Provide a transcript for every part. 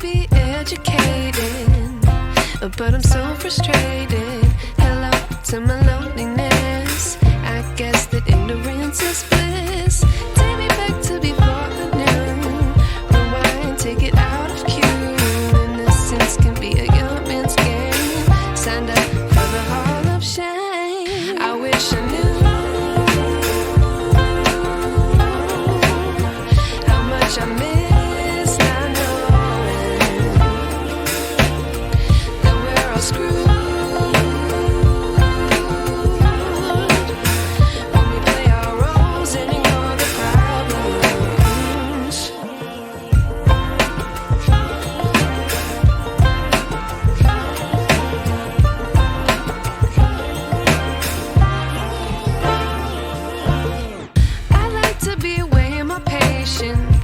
be educated, but I'm so frustrated. Hello to my loneliness. I guess that ignorance is bliss. Take me back to before I knew. Rewind, take it out of cue. Innocence can be a young man's game. Signed up for the hall of shame. I wish I knew how much I miss not knowing that we're all screwed.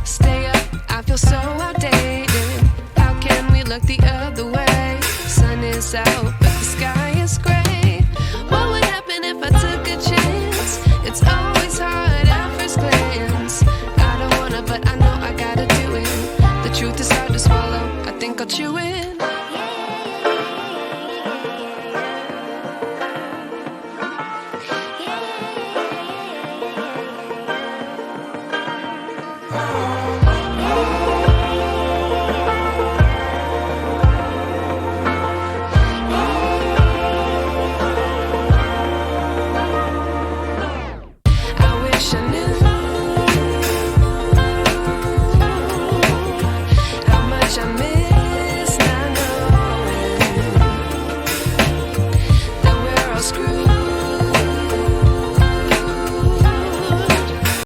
Stay up, I feel so outdated. How can we look the other way? Sun is out, but the sky is gray. What would happen if I took a chance? It's always hard at first glance. I don't wanna, but I know I gotta do it. The truth is hard to swallow, I think I'll chew it.